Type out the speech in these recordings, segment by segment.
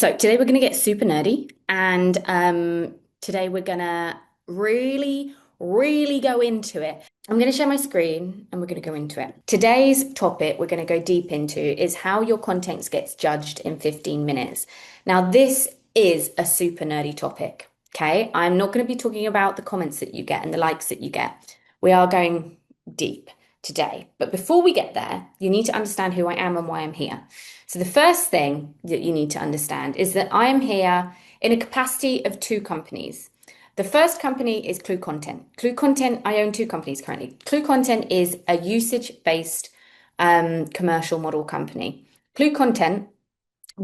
So today we're going to get super nerdy, and today we're going to really go into it. I'm going to share my screen and we're going to go into it. Today's topic we're going to go deep into is how your content gets judged in 15 minutes. Now, this is a super nerdy topic, okay? I'm not going to be talking about the comments that you get and the likes that you get. We are going deep today. But before we get there, you need to understand who I am and why I'm here. So the first thing that you need to understand is that I am here in a capacity of two companies. The first company is Clue Content. Clue Content, I own two companies currently. Clue Content is a usage-based commercial model company. Clue Content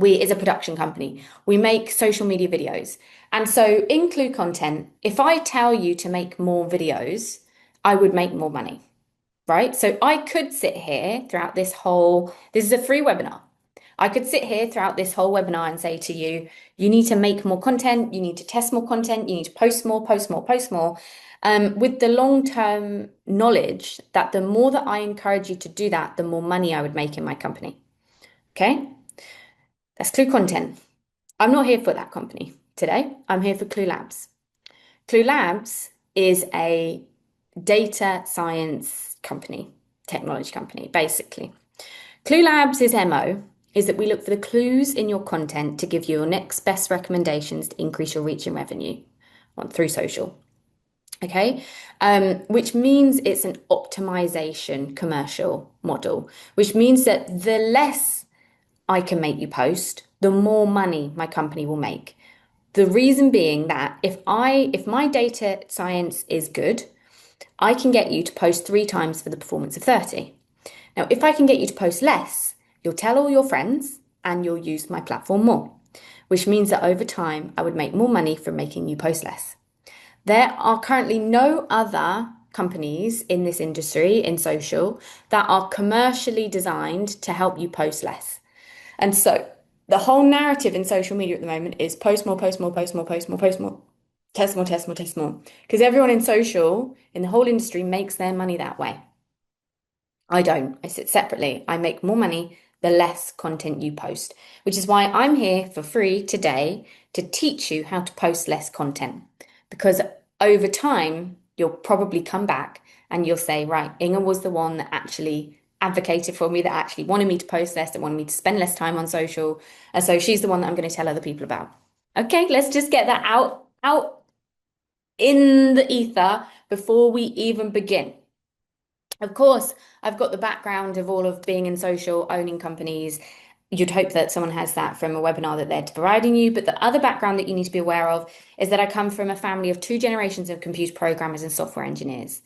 is a production company. We make social media videos. And so in Clue Content, if I tell you to make more videos, I would make more money, right? So I could sit here throughout this is a free webinar. I could sit here throughout this whole webinar and say to you, you need to make more content, you need to test more content, you need to post more, post more, post more, with the long-term knowledge that the more that I encourage you to do that, the more money I would make in my company. Okay? That's Clue Content. I'm not here for that company today. I'm here for Clue Labs. Clue Labs is a data science company, technology company, basically. Clue Labs' MO is that we look for the clues in your content to give you your next best recommendations to increase your reach and revenue through social. Okay, which means it's an optimization commercial model, which means that the less I can make you post, the more money my company will make. The reason being that if my data science is good, I can get you to post 3 times for the performance of 30. Now, if I can get you to post less, you'll tell all your friends and you'll use my platform more, which means that over time, I would make more money from making you post less. There are currently no other companies in this industry, in social, that are commercially designed to help you post less. And so the whole narrative in social media at the moment is post more, post more, post more, post more, post more, test more, test more, test more. Because everyone in social, in the whole industry, makes their money that way. I don't. I sit separately. I make more money the less content you post, which is why I'm here for free today to teach you how to post less content. Because over time, you'll probably come back and you'll say, right, Inga was the one that actually advocated for me, that actually wanted me to post less, that wanted me to spend less time on social. And so she's the one that I'm going to tell other people about. Okay, let's just get that out in the ether before we even begin. Of course, I've got the background of all of being in social, owning companies. You'd hope that someone has that from a webinar that they're providing you. But the other background that you need to be aware of is that I come from a family of 2 generations of computer programmers and software engineers.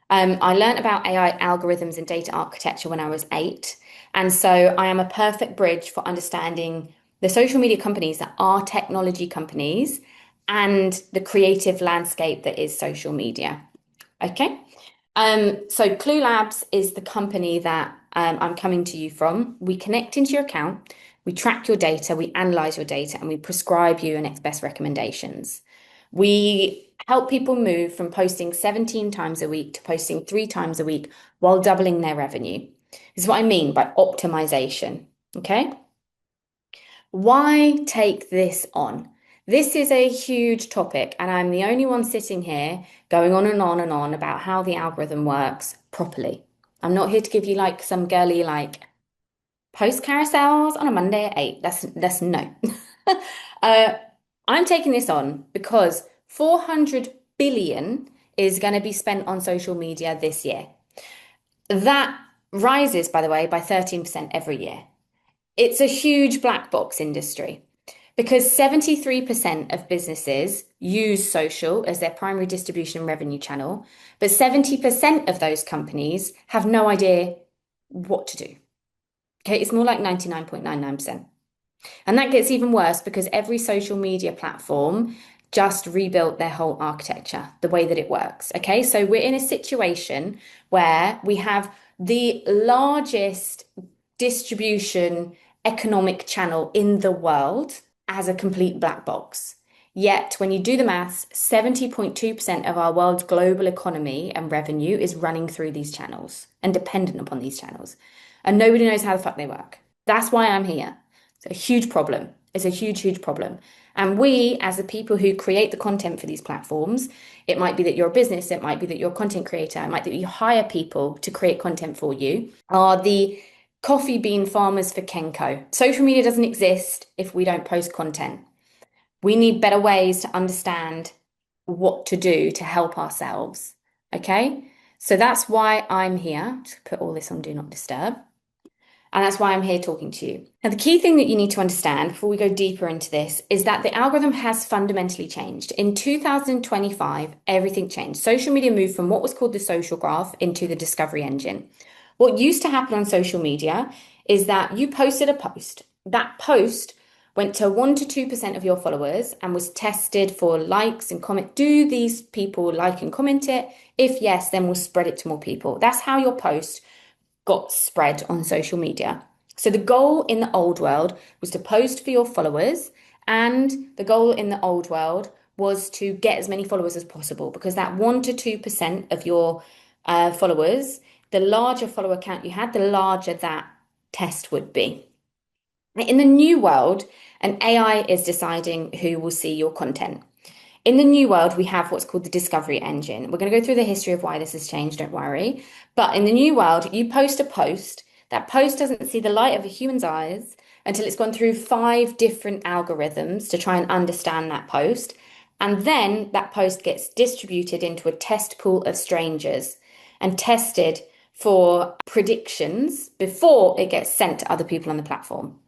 I learned about AI algorithms and data architecture when I was 8. And so I am a perfect bridge for understanding the social media companies that are technology companies and the creative landscape that is social media. Okay. So Clue Labs is the company that I'm coming to you from. We connect into your account, we track your data, we analyze your data, and we prescribe you your next best recommendations. We help people move from posting 17 times a week to posting 3 times a week while doubling their revenue. This is what I mean by optimization. Okay. Why take this on? This is a huge topic, and I'm the only one sitting here going on and on and on about how the algorithm works properly. I'm not here to give you like some girly post carousels on a Monday at 8. That's no. uh, I'm taking this on because 400 billion is going to be spent on social media this year. That rises, by the way, by 13% every year. It's a huge black box industry because 73% of businesses use social as their primary distribution and revenue channel, but 70% of those companies have no idea what to do. Okay, it's more like 99.99%. And that gets even worse because every social media platform just rebuilt their whole architecture, the way that it works. Okay, so we're in a situation where we have the largest distribution economic channel in the world as a complete black box. Yet, when you do the maths, 70.2% of our world's global economy and revenue is running through these channels and dependent upon these channels. And nobody knows how the fuck they work. That's why I'm here. It's a huge problem. It's a huge, huge problem. And we, as the people who create the content for these platforms, it might be that you're a business, it might be that you're a content creator, it might be that you hire people to create content for you, are the coffee bean farmers for Kenko. Social media doesn't exist if we don't post content. We need better ways to understand what to do to help ourselves. Okay? So that's why I'm here. Just put all this on Do Not Disturb. And that's why I'm here talking to you. Now, the key thing that you need to understand before we go deeper into this is that the algorithm has fundamentally changed. In 2025, everything changed. Social media moved from what was called the social graph into the discovery engine. What used to happen on social media is that you posted a post. That post went to 1 to 2% of your followers and was tested for likes and comment. Do these people like and comment it? If yes, then we'll spread it to more people. That's how your post got spread on social media. So the goal in the old world was to post for your followers, and the goal in the old world was to get as many followers as possible, because that 1 to 2% of your followers, the larger follower count you had, the larger that test would be. In the new world, an AI is deciding who will see your content. In the new world, we have what's called the discovery engine. We're going to go through the history of why this has changed, don't worry. But in the new world, you post a post. That post doesn't see the light of a human's eyes until it's gone through 5 different algorithms to try and understand that post. And then that post gets distributed into a test pool of strangers and tested for predictions before it gets sent to other people on the platform.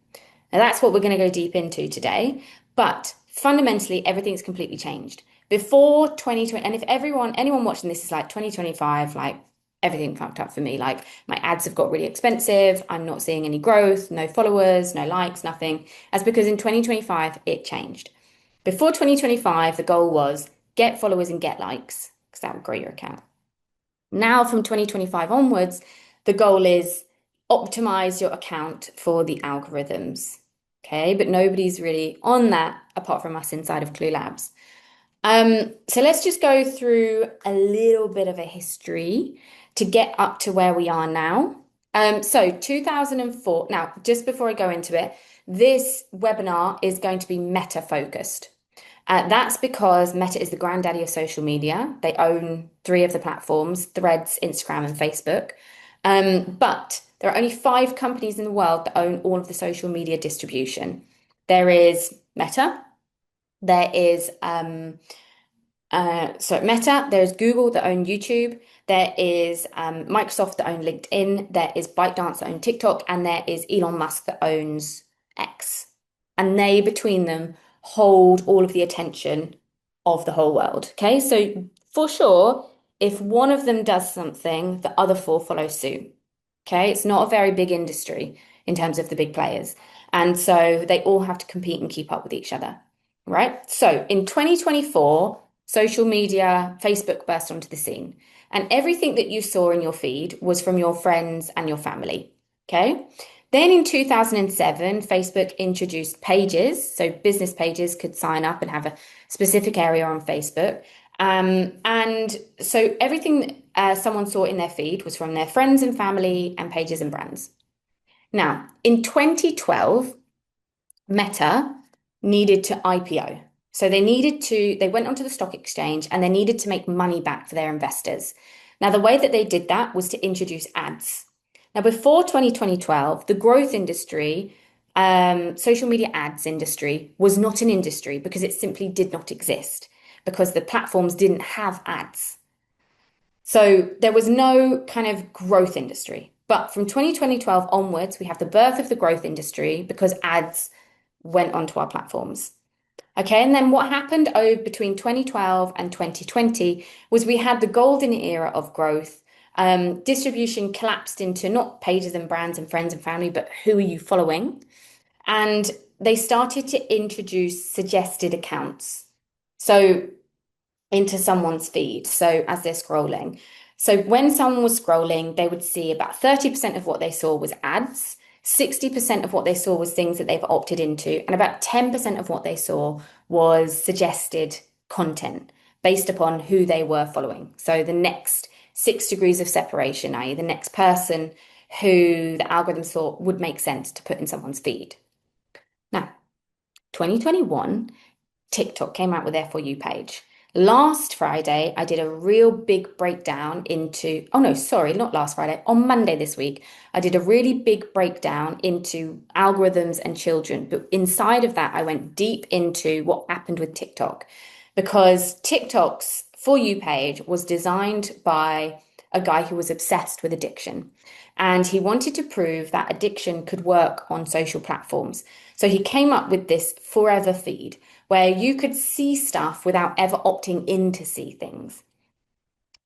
Now, that's what we're going to go deep into today. But fundamentally, everything's completely changed. Before 2020, and if anyone watching this is like 2025, like everything fucked up for me. Like my ads have got really expensive. I'm not seeing any growth, no followers, no likes, nothing. That's because in 2025, it changed. Before 2025, the goal was get followers and get likes, because that would grow your account. Now, from 2025 onwards, the goal is optimize your account for the algorithms. Okay, but nobody's really on that apart from us inside of Clue Labs. So let's just go through a little bit of a history to get up to where we are now. So 2004, now just before I go into it, this webinar is going to be Meta focused. That's because Meta is the granddaddy of social media. They own 3 of the platforms, Threads, Instagram, and Facebook. But there are only 5 companies in the world that own all of the social media distribution. There is Meta, there is Meta, there's Google that own YouTube, there is Microsoft that own LinkedIn, there is ByteDance that own TikTok, and there is Elon Musk that owns X. And they, between them, hold all of the attention of the whole world. Okay, so for sure, if one of them does something, the other 4 follow suit. Okay, it's not a very big industry in terms of the big players. And so they all have to compete and keep up with each other, right? So in 2024, social media, Facebook burst onto the scene. And everything that you saw in your feed was from your friends and your family. Okay. Then in 2007, Facebook introduced pages. So business pages could sign up and have a specific area on Facebook. And so everything someone saw in their feed was from their friends and family and pages and brands. Now, in 2012, Meta needed to IPO. So they went onto the stock exchange and they needed to make money back for their investors. Now, the way that they did that was to introduce ads. Now, before 2012, the growth industry, social media ads industry, was not an industry because it simply did not exist, because the platforms didn't have ads. So there was no kind of growth industry. But from 2012 onwards, we have the birth of the growth industry because ads went onto our platforms. Okay, and then what happened between 2012 and 2020 was we had the golden era of growth. Distribution collapsed into not pages and brands and friends and family, but who are you following? And they started to introduce suggested accounts. So into someone's feed. So as they're scrolling. So when someone was scrolling, they would see about 30% of what they saw was ads. 60% of what they saw was things that they've opted into, and about 10% of what they saw was suggested content based upon who they were following. So the next 6 degrees of separation, i.e., the next person who the algorithm thought would make sense to put in someone's feed. Now, 2021, TikTok came out with their For You page. Last Friday, I did a real big breakdown into, oh no, sorry, not last Friday, on Monday this week, I did a really big breakdown into algorithms and children. But inside of that, I went deep into what happened with TikTok because TikTok's For You page was designed by a guy who was obsessed with addiction. And he wanted to prove that addiction could work on social platforms. So he came up with this forever feed where you could see stuff without ever opting in to see things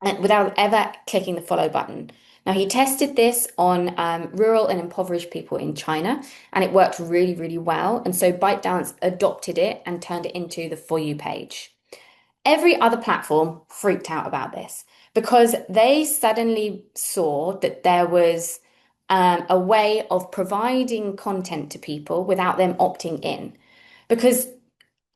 and without ever clicking the follow button. Now, he tested this on rural and impoverished people in China, and it worked really, really well. And so ByteDance adopted it and turned it into the For You page. Every other platform freaked out about this because they suddenly saw that there was a way of providing content to people without them opting in. Because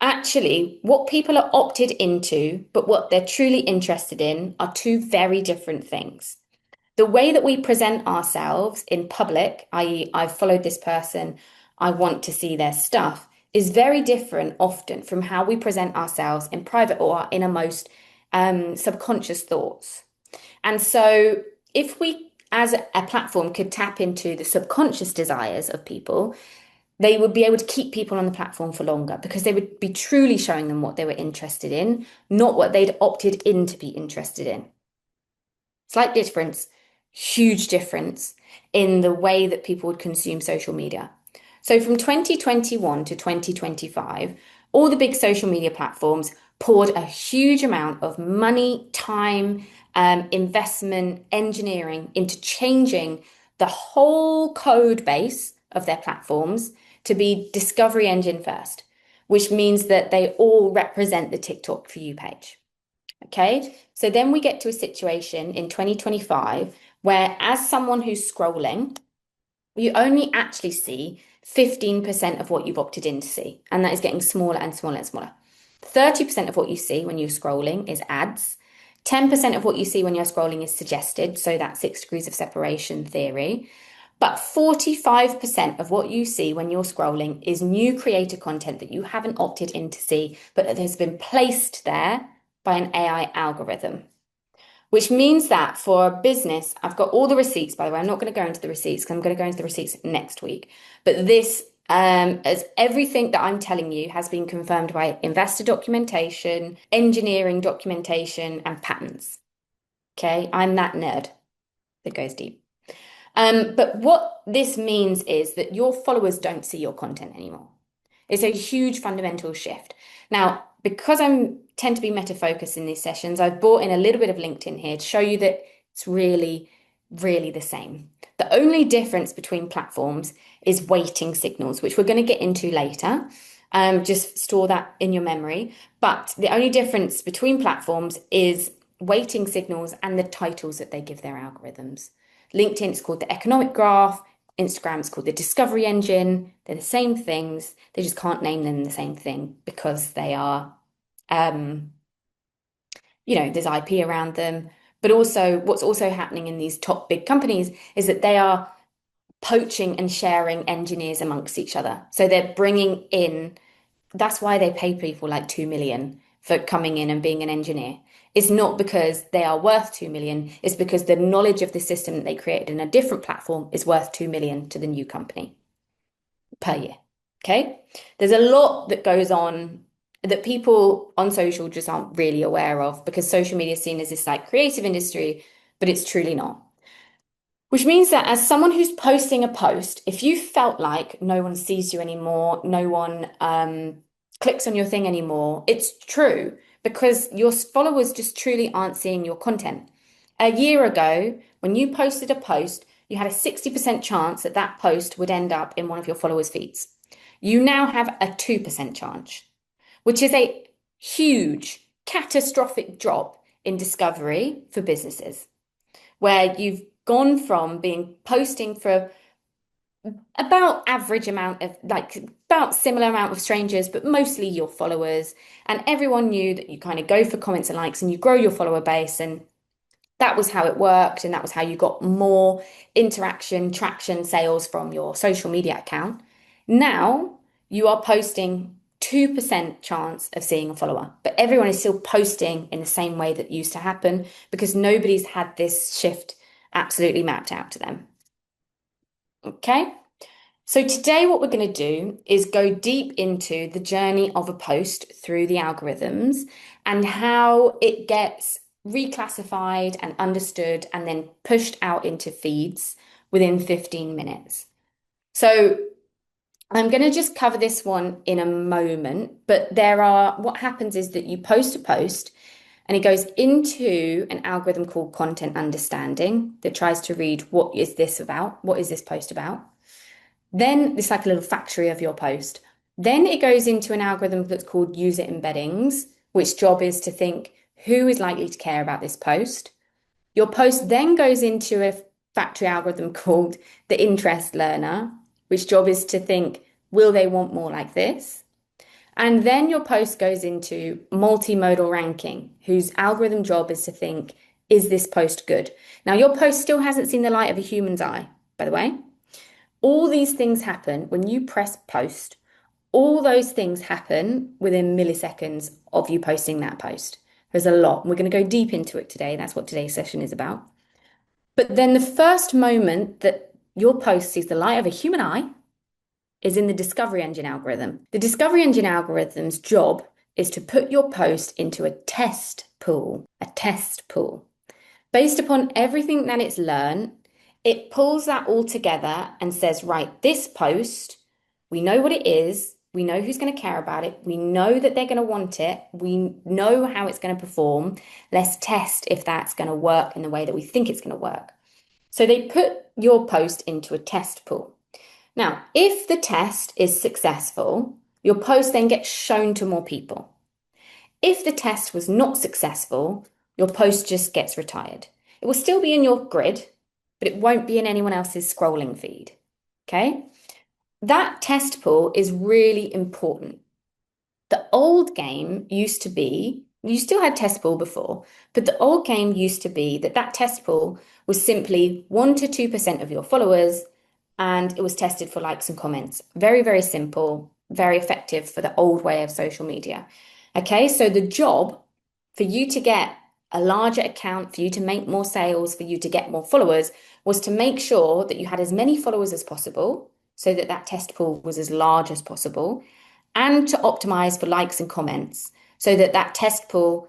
actually, what people are opted into, but what they're truly interested in, are two very different things. The way that we present ourselves in public, i.e., I've followed this person, I want to see their stuff, is very different often from how we present ourselves in private or our innermost subconscious thoughts. And so, if we, as a platform, could tap into the subconscious desires of people, they would be able to keep people on the platform for longer because they would be truly showing them what they were interested in, not what they'd opted in to be interested in. Slight difference, huge difference in the way that people would consume social media. So from 2021 to 2025, all the big social media platforms poured a huge amount of money, time, investment, engineering into changing the whole code base of their platforms to be discovery engine first, which means that they all represent the TikTok For You page. Okay, so then we get to a situation in 2025 where, as someone who's scrolling, you only actually see 15% of what you've opted in to see, and that is getting smaller and smaller and smaller. 30% of what you see when you're scrolling is ads. 10% of what you see when you're scrolling is suggested, so that 6 degrees of separation theory. But 45% of what you see when you're scrolling is new creator content that you haven't opted in to see, but that has been placed there by an AI algorithm. Which means that for a business, I've got all the receipts, by the way. I'm not going to go into the receipts because I'm going to go into the receipts next week. But this, as everything that I'm telling you has been confirmed by investor documentation, engineering documentation, and patents. Okay, I'm that nerd that goes deep. But what this means is that your followers don't see your content anymore. It's a huge fundamental shift. Now, because I tend to be meta focused in these sessions, I've brought in a little bit of LinkedIn here to show you that it's really, really the same. The only difference between platforms is weighting signals, which we're going to get into later. Just store that in your memory. But the only difference between platforms is weighting signals and the titles that they give their algorithms. LinkedIn is called the economic graph. Instagram is called the discovery engine. They're the same things. They just can't name them the same thing because they are, there's IP around them. But also, what's also happening in these top big companies is that they are poaching and sharing engineers amongst each other. So they're bringing in, that's why they pay people like 2 million for coming in and being an engineer. It's not because they are worth 2 million, it's because the knowledge of the system that they created in a different platform is worth 2 million to the new company per year. Okay. There's a lot that goes on that people on social just aren't really aware of because social media is seen as this like creative industry, but it's truly not. Which means that as someone who's posting a post, if you felt like no one sees you anymore, no one clicks on your thing anymore, it's true because your followers just truly aren't seeing your content. A year ago, when you posted a post, you had a 60% chance that that post would end up in one of your followers' feeds. You now have a 2% chance, which is a huge, catastrophic drop in discovery for businesses, where you've gone from being posting for about average amount of like about similar amount of strangers, but mostly your followers. And everyone knew that you kind of go for comments and likes and you grow your follower base. And that was how it worked. And that was how you got more interaction, traction, sales from your social media account. Now you are posting 2% chance of seeing a follower, but everyone is still posting in the same way that used to happen because nobody's had this shift absolutely mapped out to them. Okay? So today what we're going to do is go deep into the journey of a post through the algorithms and how it gets reclassified and understood and then pushed out into feeds within 15 minutes. So I'm going to just cover this one in a moment, but what happens is that you post a post and it goes into an algorithm called content understanding that tries to read, what is this about? What is this post about? Then it's like a little factory of your post. Then it goes into an algorithm that's called user embeddings, which job is to think who is likely to care about this post. Your post then goes into a factory algorithm called the interest learner, which job is to think, will they want more like this? And then your post goes into multimodal ranking, whose algorithm job is to think, is this post good? Now, your post still hasn't seen the light of a human's eye, by the way. All these things happen when you press post. All those things happen within milliseconds of you posting that post. There's a lot. We're going to go deep into it today. That's what today's session is about. But then the first moment that your post sees the light of a human eye is in the Discovery Engine algorithm. The Discovery Engine algorithm's job is to put your post into a test pool. Based upon everything that it's learned, it pulls that all together and says, right, this post, we know what it is. We know who's going to care about it. We know that they're going to want it. We know how it's going to perform. Let's test if that's going to work in the way that we think it's going to work. So they put your post into a test pool. Now, if the test is successful, your post then gets shown to more people. If the test was not successful, your post just gets retired. It will still be in your grid, but it won't be in anyone else's scrolling feed. Okay? That test pool is really important. The old game used to be, you still had test pool before, but the old game used to be that test pool was simply 1 to 2% of your followers, and it was tested for likes and comments. Very, very simple, very effective for the old way of social media. Okay, so the job for you to get a larger account, for you to make more sales, for you to get more followers, was to make sure that you had as many followers as possible so that test pool was as large as possible, and to optimize for likes and comments so that test pool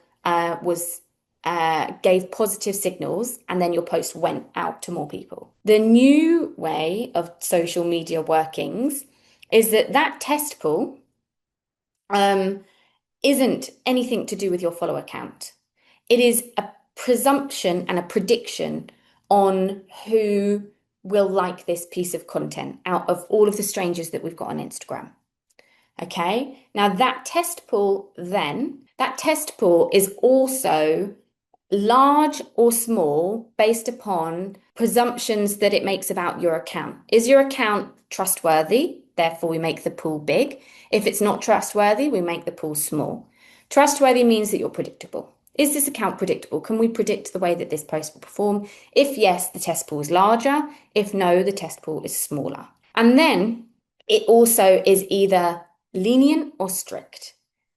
gave positive signals, and then your post went out to more people. The new way of social media workings is that test pool isn't anything to do with your follower count. It is a presumption and a prediction on who will like this piece of content out of all of the strangers that we've got on Instagram. Okay, now that test pool is also large or small based upon presumptions that it makes about your account. Is your account trustworthy? Therefore, we make the pool big. If it's not trustworthy, we make the pool small. Trustworthy means that you're predictable. Is this account predictable? Can we predict the way that this post will perform? If yes, the test pool is larger. If no, the test pool is smaller. And then it also is either lenient or strict.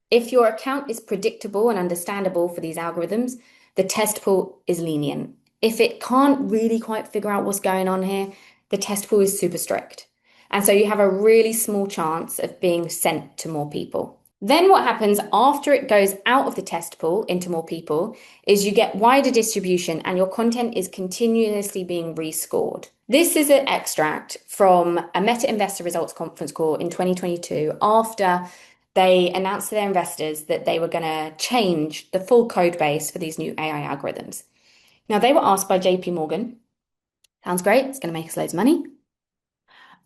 If your account is predictable and understandable for these algorithms, the test pool is lenient. If it can't really quite figure out what's going on here, the test pool is super strict. And so you have a really small chance of being sent to more people. Then what happens after it goes out of the test pool into more people is you get wider distribution and your content is continuously being rescored. This is an extract from a Meta Investor Results Conference call in 2022 after they announced to their investors that they were going to change the full code base for these new AI algorithms. Now, they were asked by JP Morgan, sounds great, it's going to make us loads of money.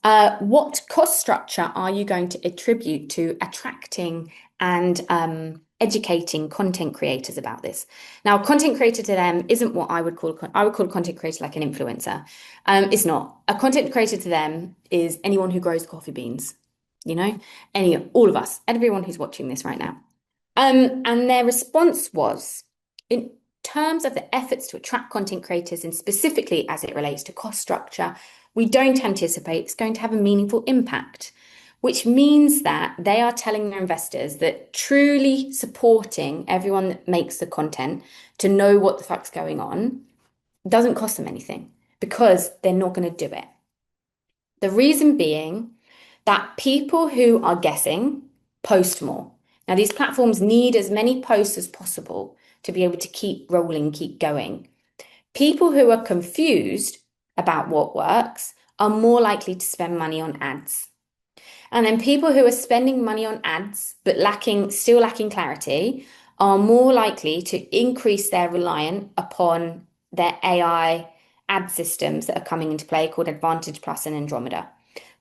What cost structure are you going to attribute to attracting and educating content creators about this? Now, content creator to them isn't what I would call a content creator like an influencer. It's not. A content creator to them is anyone who grows coffee beans, all of us, everyone who's watching this right now. And their response was, in terms of the efforts to attract content creators and specifically as it relates to cost structure, we don't anticipate it's going to have a meaningful impact. which means that they are telling their investors that truly supporting everyone that makes the content to know what the fuck's going on doesn't cost them anything because they're not going to do it. The reason being that people who are guessing post more. Now, these platforms need as many posts as possible to be able to keep rolling, keep going. People who are confused about what works are more likely to spend money on ads. And then people who are spending money on ads but still lacking clarity are more likely to increase their reliance upon their AI ad systems that are coming into play called Advantage Plus and Andromeda.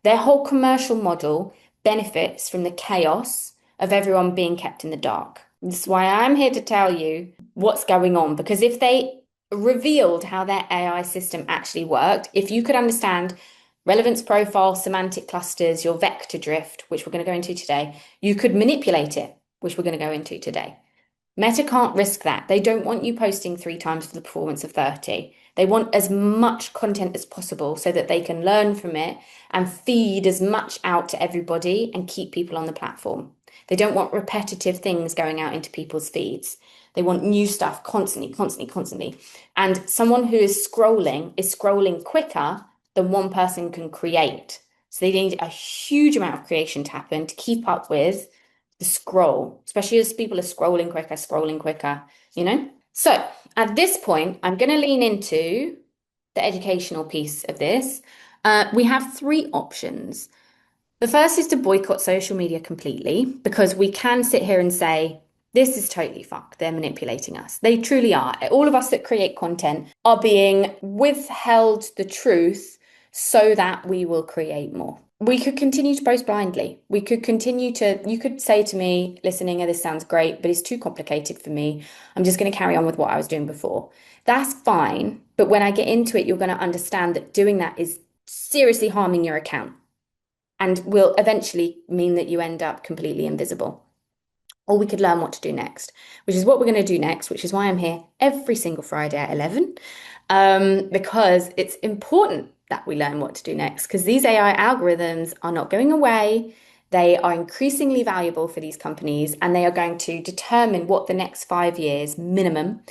Their whole commercial model benefits from the chaos of everyone being kept in the dark. This is why I'm here to tell you what's going on, because if they revealed how their AI system actually worked, if you could understand relevance profile, semantic clusters, your vector drift, which we're going to go into today, you could manipulate it, which we're going to go into today. Meta can't risk that. They don't want you posting 3 times for the performance of 30. They want as much content as possible so that they can learn from it and feed as much out to everybody and keep people on the platform. They don't want repetitive things going out into people's feeds. They want new stuff constantly, constantly, constantly. And someone who is scrolling quicker than one person can create. So they need a huge amount of creation to happen to keep up with the scroll, especially as people are scrolling quicker, you know? So at this point, I'm going to lean into the educational piece of this. We have 3 options. The first is to boycott social media completely, because we can sit here and say, this is totally fucked. They're manipulating us. They truly are. All of us that create content are being withheld the truth so that we will create more. We could continue to post blindly. You could say to me, listening, this sounds great, but it's too complicated for me. I'm just going to carry on with what I was doing before. That's fine. But when I get into it, you're going to understand that doing that is seriously harming your account and will eventually mean that you end up completely invisible. Or we could learn what to do next, which is what we're going to do next, which is why I'm here every single Friday at 11, because it's important that we learn what to do next, because these AI algorithms are not going away. They are increasingly valuable for these companies, and they are going to determine what the next 5 years minimum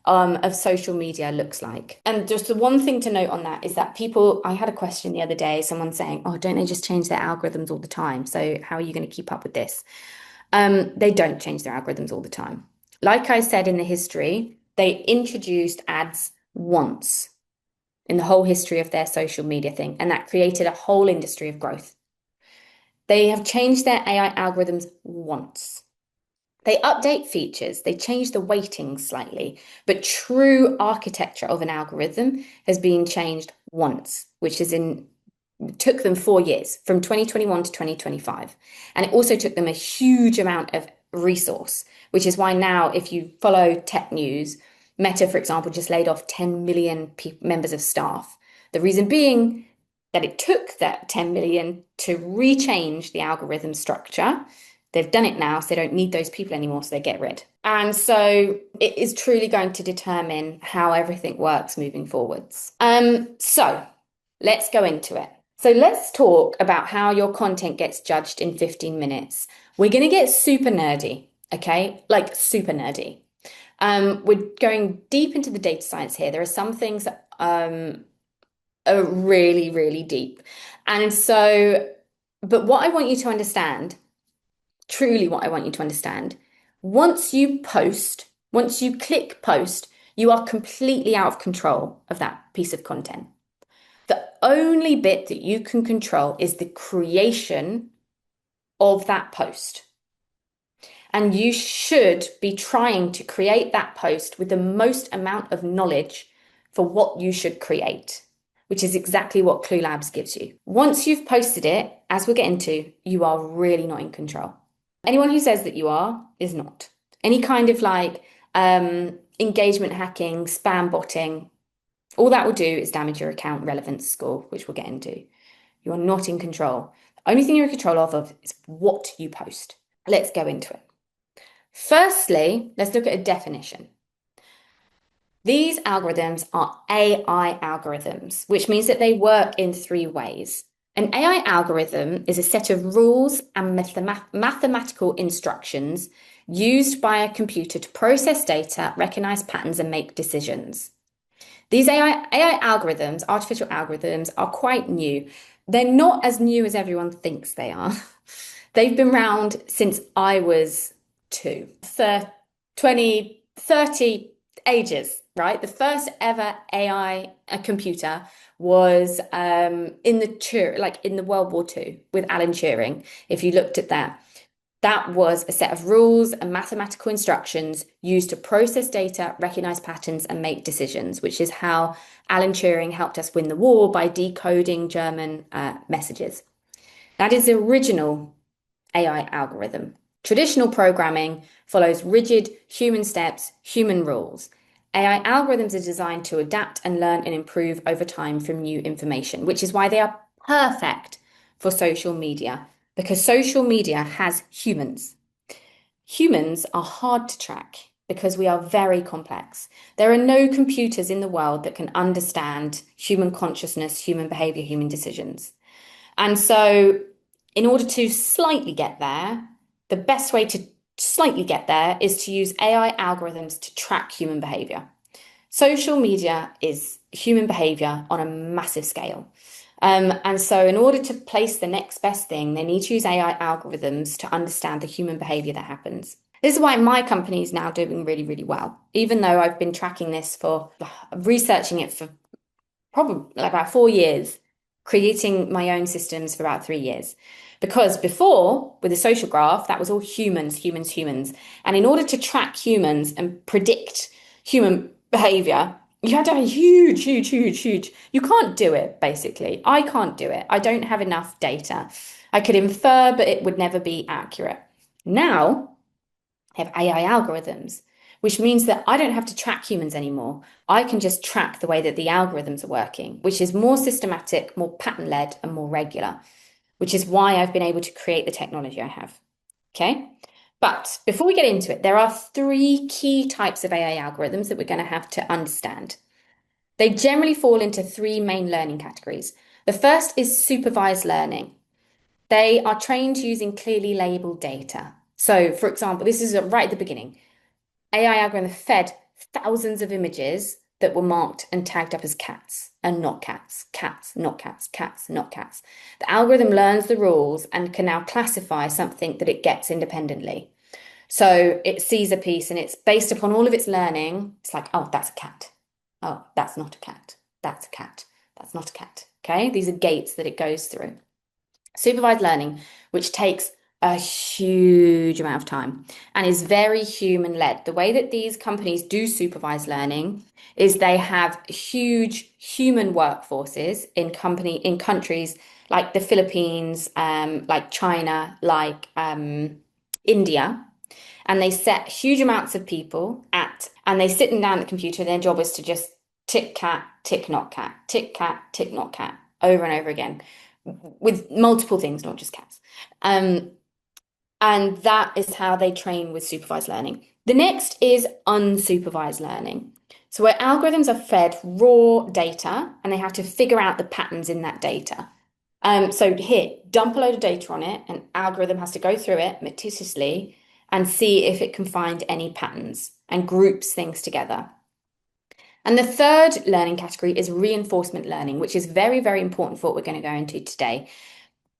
of social media looks like. And just the one thing to note on that is that I had a question the other day, someone saying, oh, don't they just change their algorithms all the time? So how are you going to keep up with this? They don't change their algorithms all the time. Like I said in the history, they introduced ads once in the whole history of their social media thing, and that created a whole industry of growth. They have changed their AI algorithms once. They update features, they change the weighting slightly, but true architecture of an algorithm has been changed once, which took them 4 years, from 2021 to 2025. And it also took them a huge amount of resource, which is why now, if you follow tech news, Meta, for example, just laid off 10 million members of staff. The reason being that it took that 10 million to rechange the algorithm structure. They've done it now, so they don't need those people anymore, so they get rid. And so it is truly going to determine how everything works moving forwards. So let's go into it. So let's talk about how your content gets judged in 15 minutes. We're going to get super nerdy, okay? Like super nerdy. We're going deep into the data science here. There are some things that are really, really deep. And so, but what I want you to understand, truly what I want you to understand, once you click post, you are completely out of control of that piece of content. The only bit that you can control is the creation of that post. And you should be trying to create that post with the most amount of knowledge for what you should create, which is exactly what Clue Labs gives you. Once you've posted it, as we'll get into, you are really not in control. Anyone who says that you are is not. Any kind of engagement hacking, spam botting, all that will do is damage your account relevance score, which we'll get into. You are not in control. The only thing you're in control of is what you post. Let's go into it. Firstly, let's look at a definition. These algorithms are AI algorithms, which means that they work in 3 ways. An AI algorithm is a set of rules and mathematical instructions used by a computer to process data, recognize patterns, and make decisions. These AI algorithms, artificial algorithms, are quite new. They're not as new as everyone thinks they are. They've been around since I was two, 20, 30 ages, right? The first ever AI computer was in the World War II with Alan Turing. If you looked at that, that was a set of rules and mathematical instructions used to process data, recognize patterns, and make decisions, which is how Alan Turing helped us win the war by decoding German messages. That is the original AI algorithm. Traditional programming follows rigid human steps, human rules. AI algorithms are designed to adapt and learn and improve over time from new information, which is why they are perfect for social media, because social media has humans. Humans are hard to track because we are very complex. There are no computers in the world that can understand human consciousness, human behavior, human decisions. And so, in order to slightly get there, the best way to slightly get there is to use AI algorithms to track human behavior. Social media is human behavior on a massive scale. And so, in order to place the next best thing, they need to use AI algorithms to understand the human behavior that happens. This is why my company is now doing really, really well, even though I've been tracking this researching it for probably about 4 years, creating my own systems for about 3 years. Because before, with the social graph, that was all humans, humans, humans. And in order to track humans and predict human behavior, you had to have a huge, huge, huge, huge. You can't do it, basically. I can't do it. I don't have enough data. I could infer, but it would never be accurate. Now, I have AI algorithms, which means that I don't have to track humans anymore. I can just track the way that the algorithms are working, which is more systematic, more pattern-led, and more regular, which is why I've been able to create the technology I have. Okay. But before we get into it, there are three key types of AI algorithms that we're going to have to understand. They generally fall into three main learning categories. The first is supervised learning. They are trained using clearly labeled data. So, for example, this is right at the beginning. AI algorithm fed thousands of images that were marked and tagged up as cats and not cats, cats, not cats, cats, not cats. The algorithm learns the rules and can now classify something that it gets independently. So it sees a piece and it's based upon all of its learning. It's like, oh, that's a cat. Oh, that's not a cat. That's a cat. That's not a cat. Okay, these are gates that it goes through. Supervised learning, which takes a huge amount of time and is very human led. The way that these companies do supervised learning is they have huge human workforces in countries like the Philippines, like China, like India, and they set huge amounts of people and they sit them down at the computer. Their job is to just tick cat, tick not cat, tick cat, tick not cat, over and over again, with multiple things, not just cats. And that is how they train with supervised learning. The next is unsupervised learning. So where algorithms are fed raw data and they have to figure out the patterns in that data. So here, dump a load of data on it, and algorithm has to go through it meticulously and see if it can find any patterns and groups things together. And the third learning category is reinforcement learning, which is very, very important for what we're going to go into today.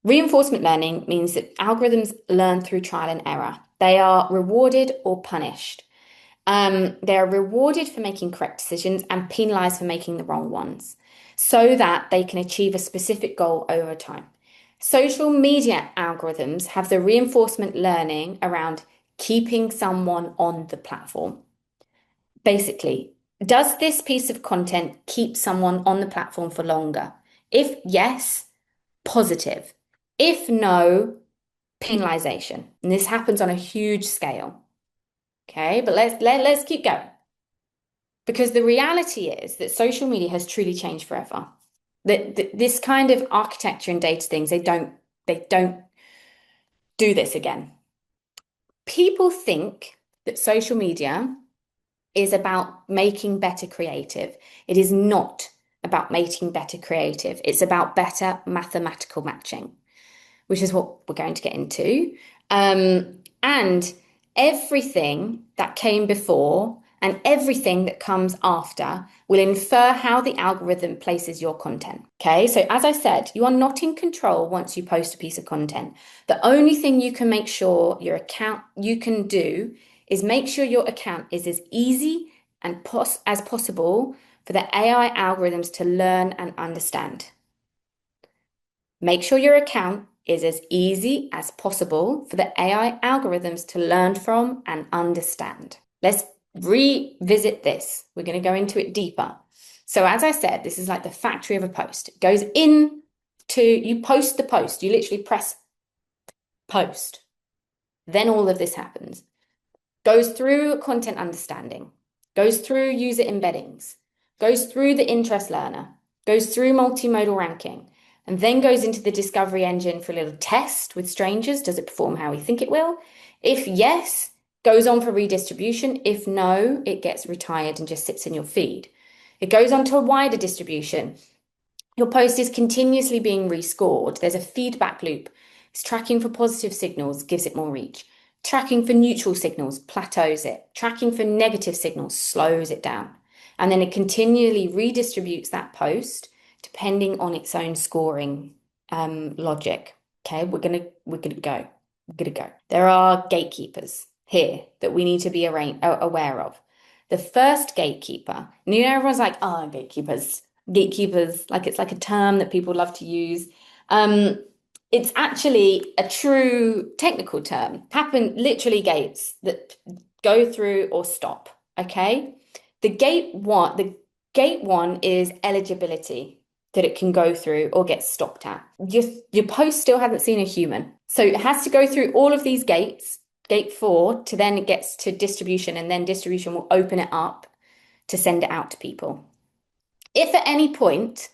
Reinforcement learning means that algorithms learn through trial and error. They are rewarded or punished. They are rewarded for making correct decisions and penalized for making the wrong ones so that they can achieve a specific goal over time. Social media algorithms have the reinforcement learning around keeping someone on the platform. Basically, does this piece of content keep someone on the platform for longer? If yes, positive. If no, penalization. And this happens on a huge scale. Okay, but let's keep going. Because the reality is that social media has truly changed forever. That this kind of architecture and data things, they don't do this again. People think that social media is about making better creative. It is not. about making better creative. It's about better mathematical matching, which is what we're going to get into. And everything that came before and everything that comes after will infer how the algorithm places your content. Okay, so as I said, you are not in control once you post a piece of content. The only thing you can make sure your account you can do is make sure your account is as easy and as possible for the AI algorithms to learn and understand. Make sure your account is as easy as possible for the AI algorithms to learn from and understand. Let's revisit this. We're going to go into it deeper. So as I said, this is like the factory of a post. It goes into, you post the post, you literally press post. Then all of this happens. Goes through content understanding, goes through user embeddings, goes through the interest learner, goes through multimodal ranking, and then goes into the discovery engine for a little test with strangers. Does it perform how we think it will? If yes, goes on for redistribution. If no, it gets retired and just sits in your feed. It goes on to a wider distribution. Your post is continuously being rescored. There's a feedback loop. It's tracking for positive signals, gives it more reach. Tracking for neutral signals, plateaus it. Tracking for negative signals, slows it down. And then it continually redistributes that post depending on its own scoring logic. Okay, we're gonna go. There are gatekeepers here that we need to be aware of. The first gatekeeper, and you know, everyone's like, oh, gatekeepers, like it's like a term that people love to use. It's actually a true technical term. Literally gates that go through or stop. Okay. The gate one is eligibility, that it can go through or get stopped at. Your post still hasn't seen a human. So it has to go through all of these gates, gate 4, to then it gets to distribution, and then distribution will open it up to send it out to people. If at any point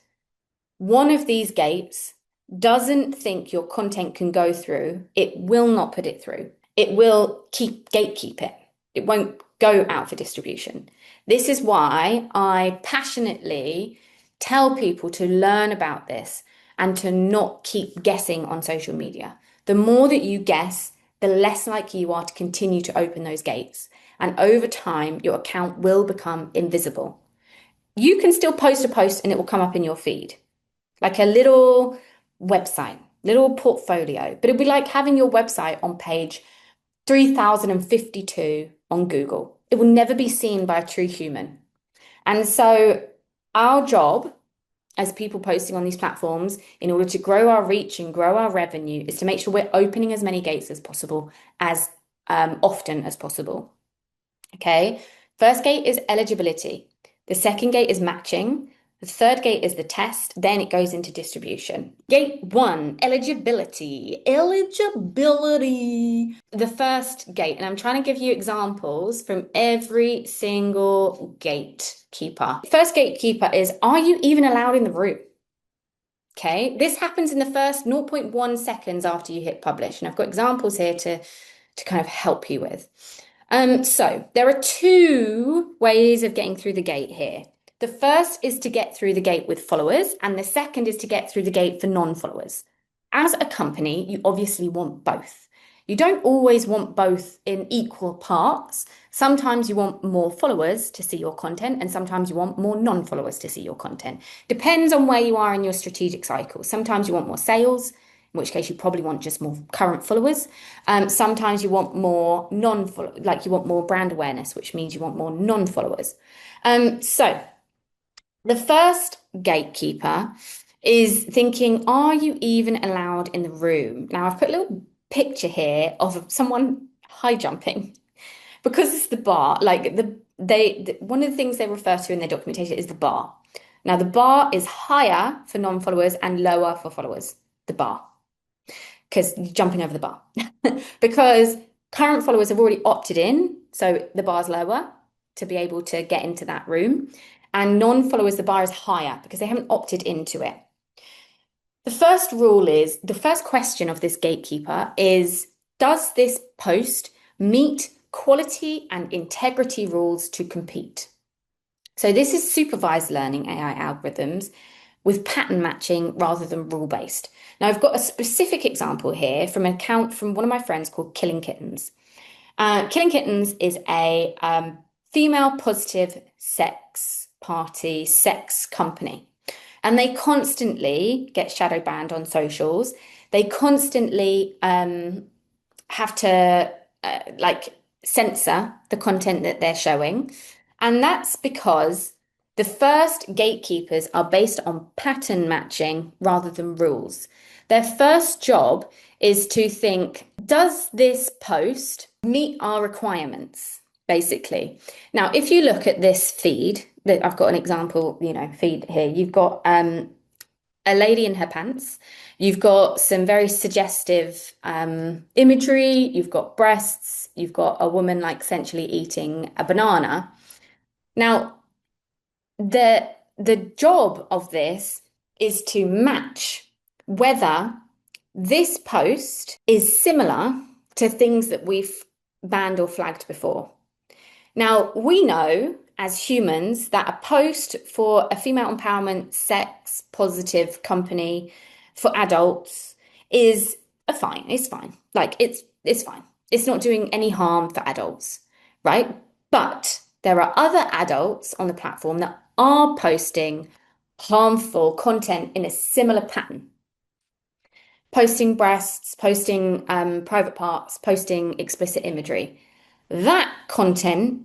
one of these gates doesn't think your content can go through, it will not put it through. It will gatekeep it. It won't go out for distribution. This is why I passionately tell people to learn about this and to not keep guessing on social media. The more that you guess, the less likely you are to continue to open those gates. And over time, your account will become invisible. You can still post a post and it will come up in your feed, like a little website, little portfolio. But it'd be like having your website on page 3052 on Google. It will never be seen by a true human. And so our job as people posting on these platforms, in order to grow our reach and grow our revenue, is to make sure we're opening as many gates as possible, as often as possible. Okay. First gate is eligibility. The second gate is matching. The third gate is the test. Then it goes into distribution. Gate 1, eligibility. Eligibility. The first gate, and I'm trying to give you examples from every single gatekeeper. First gatekeeper is, are you even allowed in the room? Okay, this happens in the first 0.1 seconds after you hit publish. And I've got examples here to kind of help you with. So there are 2 ways of getting through the gate here. The first is to get through the gate with followers, and the second is to get through the gate for non-followers. As a company, you obviously want both. You don't always want both in equal parts. Sometimes you want more followers to see your content, and sometimes you want more non-followers to see your content. Depends on where you are in your strategic cycle. Sometimes you want more sales, in which case you probably want just more current followers. Sometimes you want more like you want more brand awareness, which means you want more non-followers. So the first gatekeeper is thinking, are you even allowed in the room? Now I've put a little picture here of someone high jumping because it's the bar. Like one of the things they refer to in their documentation is the bar. Now the bar is higher for non-followers and lower for followers. The bar. Because you're jumping over the bar. Because current followers have already opted in, so the bar's lower to be able to get into that room. And non-followers, the bar is higher because they haven't opted into it. The first question of this gatekeeper is, does this post meet quality and integrity rules to compete? So this is supervised learning AI algorithms with pattern matching rather than rule-based. Now I've got a specific example here from an account from one of my friends called Killing Kittens. Killing Kittens is a female positive sex party, sex company. And they constantly get shadow banned on socials. They constantly have to like censor the content that they're showing. And that's because the first gatekeepers are based on pattern matching rather than rules. Their first job is to think, does this post meet our requirements? Basically. Now, if you look at this feed, that I've got an example, feed here. You've got a lady in her pants. You've got some very suggestive imagery. You've got breasts. You've got a woman like essentially eating a banana. Now, the job of this is to match whether this post is similar to things that we've banned or flagged before. Now, we know as humans that a post for a female empowerment, sex positive company for adults is fine. It's fine. Like it's fine. It's not doing any harm for adults, right? But there are other adults on the platform that are posting harmful content in a similar pattern. Posting breasts, posting private parts, posting explicit imagery. That content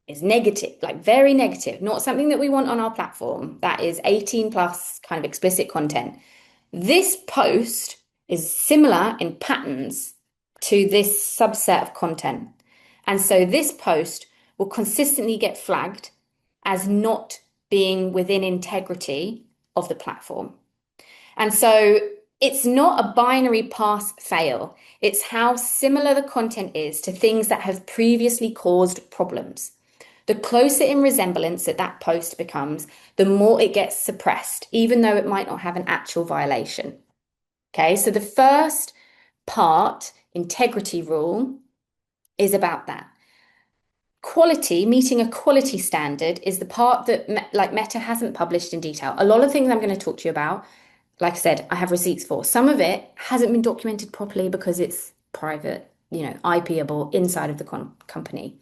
is negative, like very negative, not something that we want on our platform. That is 18 plus kind of explicit content. This post is similar in patterns to this subset of content. And so this post will consistently get flagged as not being within integrity of the platform. And so it's not a binary pass fail. It's how similar the content is to things that have previously caused problems. The closer in resemblance that post becomes, the more it gets suppressed, even though it might not have an actual violation. Okay, so the first part, integrity rule, is about that. Quality, meeting a quality standard, is the part that Meta hasn't published in detail. A lot of things I'm going to talk to you about, like I said, I have receipts for. Some of it hasn't been documented properly because it's private, IPable inside of the company.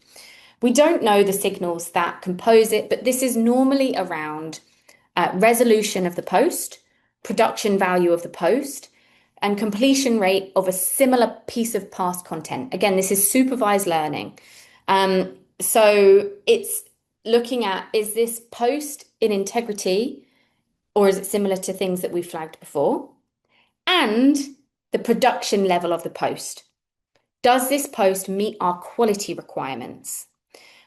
We don't know the signals that compose it, but this is normally around resolution of the post, production value of the post, and completion rate of a similar piece of past content. Again, this is supervised learning. So it's looking at, is this post in integrity or is it similar to things that we flagged before? And the production level of the post. Does this post meet our quality requirements?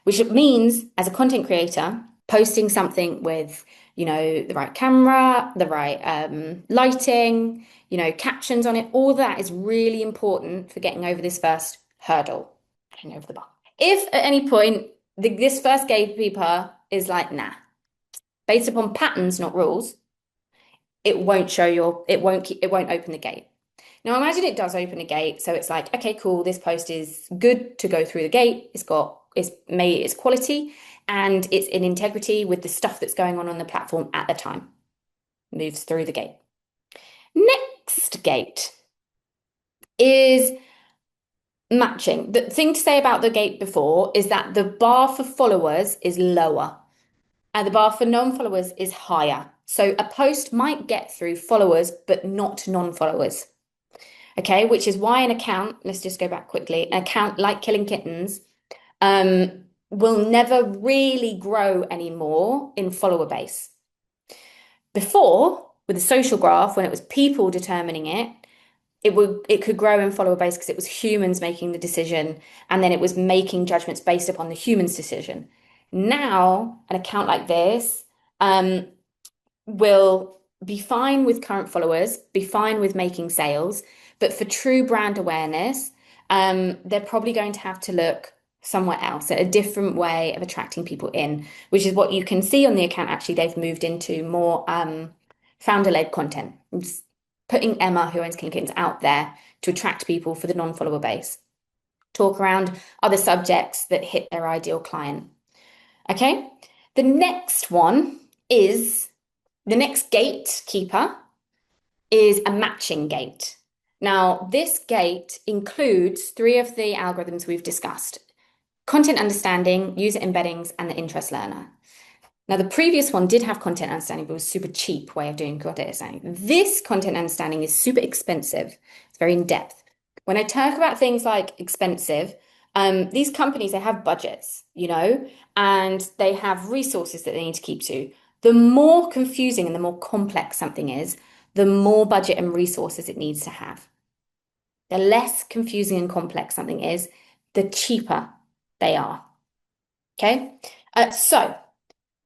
Which means, as a content creator, posting something with, the right camera, the right lighting, captions on it, all that is really important for getting over this first hurdle, getting over the bar. If at any point this first gatekeeper is like, nah, based upon patterns, not rules, it won't open the gate. Now imagine it does open a gate, so it's like, okay, cool, this post is good to go through the gate. It's quality and it's in integrity with the stuff that's going on the platform at the time. Moves through the gate. Next gate is matching. The thing to say about the gate before is that the bar for followers is lower and the bar for non-followers is higher. So a post might get through followers, but not non-followers. Okay, which is why an account, let's just go back quickly, an account like Killing Kittens will never really grow anymore in follower base. Before, with the social graph, when it was people determining it could grow in follower base because it was humans making the decision and then it was making judgments based upon the human's decision. Now, an account like this will be fine with current followers, be fine with making sales, but for true brand awareness, they're probably going to have to look somewhere else, at a different way of attracting people in, which is what you can see on the account. Actually, they've moved into more founder-led content. Just putting Emma, who owns Killing Kittens, out there to attract people for the non-follower base. Talk around other subjects that hit their ideal client. Okay, The next one is the next gatekeeper is a matching gate. Now, this gate includes three of the algorithms we've discussed: content understanding, user embeddings, and the interest learner. Now, the previous one did have content understanding, but it was a super cheap way of doing content understanding. This content understanding is super expensive. It's very in depth. When I talk about things like expensive, these companies, they have budgets, and they have resources that they need to keep to. The more confusing and the more complex something is, the more budget and resources it needs to have. The less confusing and complex something is, the cheaper they are. Okay? So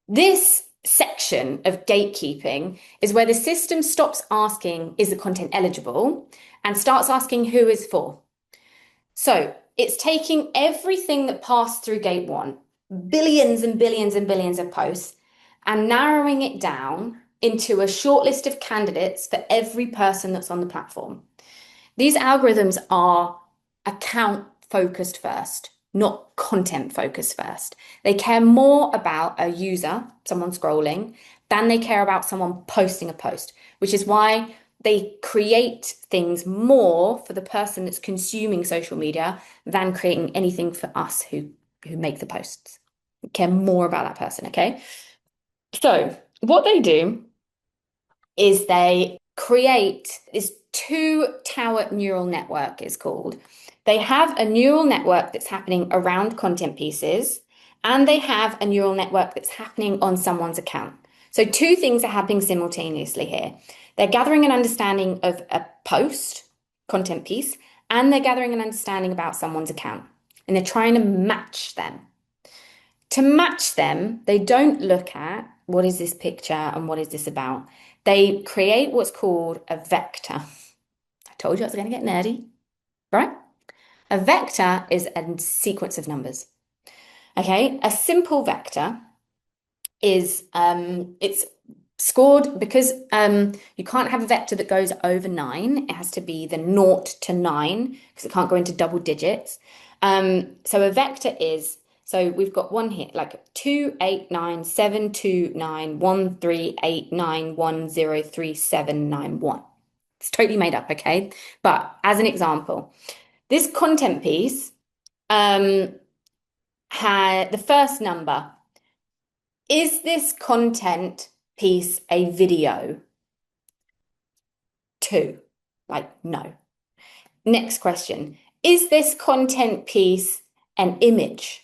this section of gatekeeping is where the system stops asking, is the content eligible, and starts asking who is for. So it's taking everything that passed through gate one, billions and billions and billions of posts, and narrowing it down into a short list of candidates for every person that's on the platform. These algorithms are account focused first, not content focused first. They care more about a user, someone scrolling, than they care about someone posting a post, which is why they create things more for the person that's consuming social media than creating anything for us who make the posts. They care more about that person, okay? So what they do is they create this two-tower neural network, is called. They have a neural network that's happening around content pieces, and they have a neural network that's happening on someone's account. So two things are happening simultaneously here. They're gathering an understanding of a post, content piece, and they're gathering an understanding about someone's account, and they're trying to match them. To match them, they don't look at what is this picture and what is this about. They create what's called a vector. I told you I was going to get nerdy, right? A vector is a sequence of numbers. Okay, a simple vector is it's scored because you can't have a vector that goes over 9. It has to be the 0 to 9 because it can't go into double digits. So a vector is, so we've got one here, like 2, 8, 9, 7, 2, 9, 1, 3, 8, 9, 1, 0, 3, 7, 9, 1. It's totally made up, okay? But as an example, this content piece had the first number. Is this content piece a video? 2. Like, no. Next question. Is this content piece an image?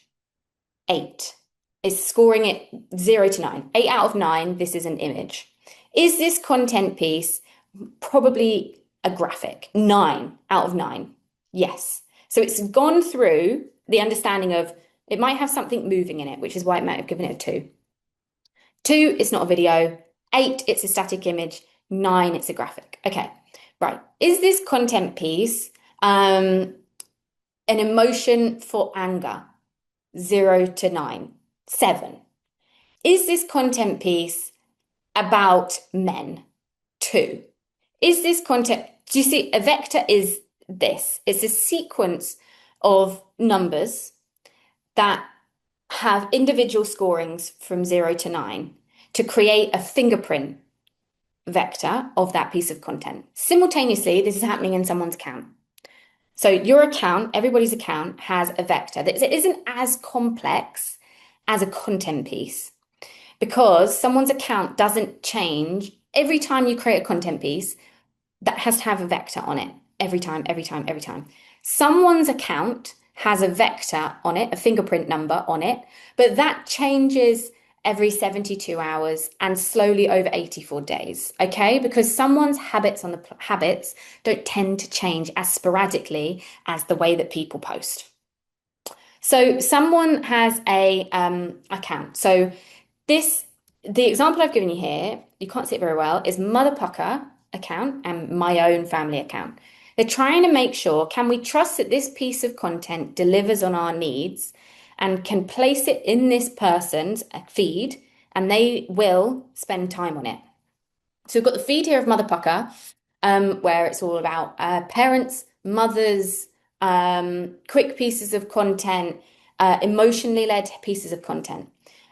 8. It's scoring it 0 to 9. 8 out of 9, this is an image. Is this content piece probably a graphic? 9 out of 9. Yes. So it's gone through the understanding of it might have something moving in it, which is why it might have given it a 2. 2, it's not a video. 8, it's a static image. 9, it's a graphic. Okay, right. Is this content piece an emotion for anger? 0 to 9. 7. Is this content piece about men? 2. Is this content, do you see, a vector is this. It's a sequence of numbers that have individual scorings from 0 to 9 to create a fingerprint vector of that piece of content. Simultaneously, this is happening in someone's account. So your account, everybody's account, has a vector that isn't as complex as a content piece because someone's account doesn't change. Every time you create a content piece, that has to have a vector on it. Every time, every time, every time. Someone's account has a vector on it, a fingerprint number on it, but that changes every 72 hours and slowly over 84 days, okay? Because someone's habits habits don't tend to change as sporadically as the way that people post. So someone has a account. So the example I've given you here, you can't see it very well, is Mother Pucker account and my own family account. They're trying to make sure, can we trust that this piece of content delivers on our needs and can place it in this person's feed and they will spend time on it. So we've got the feed here of Mother Pucker, where it's all about parents, mothers, quick pieces of content, emotionally led pieces of content.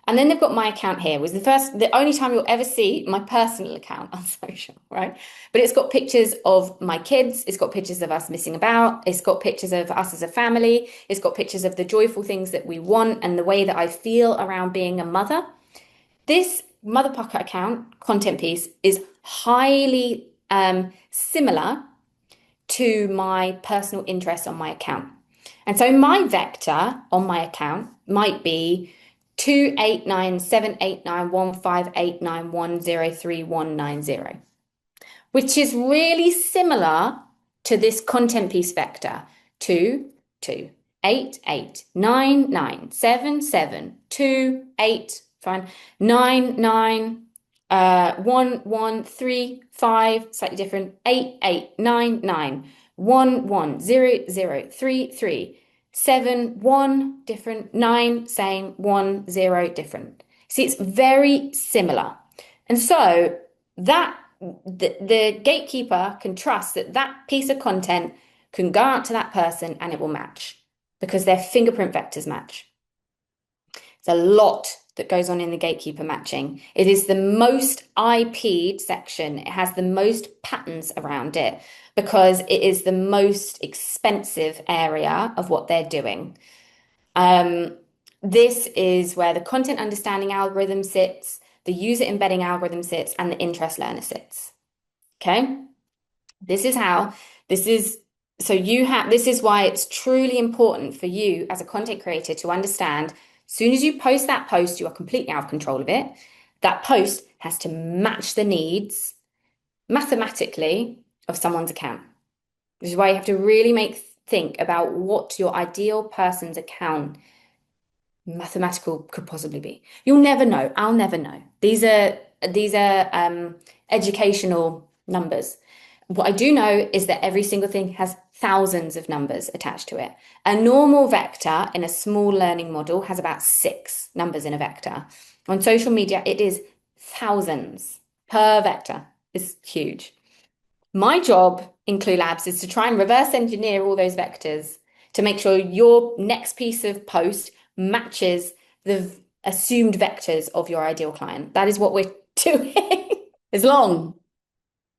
And then they've got my account here, was the only time you'll ever see my personal account on social, right? But it's got pictures of my kids. It's got pictures of us missing about. It's got pictures of us as a family. It's got pictures of the joyful things that we want and the way that I feel around being a mother. This Mother Pukka account content piece is highly similar to my personal interests on my account. And so my vector on my account might be 289789158910310, which is really similar to this content piece vector 228899772 fine 991135 slightly different 8899110033 7 1 different 9 same 1 0 different. See, it's very similar, and so that the gatekeeper can trust that that piece of content can go out to that person and it will match because their fingerprint vectors match. There's a lot that goes on in the gatekeeper matching. It is the most IP'd section. It has the most patterns around it because it is the most expensive area of what they're doing. This is where the content understanding algorithm sits, the user embedding algorithm sits, and the interest learner sits. Okay? This is why it's truly important for you as a content creator to understand, as soon as you post that post, you are completely out of control of it. That post has to match the needs mathematically of someone's account. Which is why you have to really think about what your ideal person's account mathematical could possibly be. You'll never know. I'll never know. These are educational numbers. What I do know is that every single thing has thousands of numbers attached to it. A normal vector in a small learning model has about 6 numbers in a vector. On social media, it is thousands per vector. It's huge. My job in Clue Labs is to try and reverse engineer all those vectors to make sure your next piece of post matches the assumed vectors of your ideal client. That is what we're doing. It's long.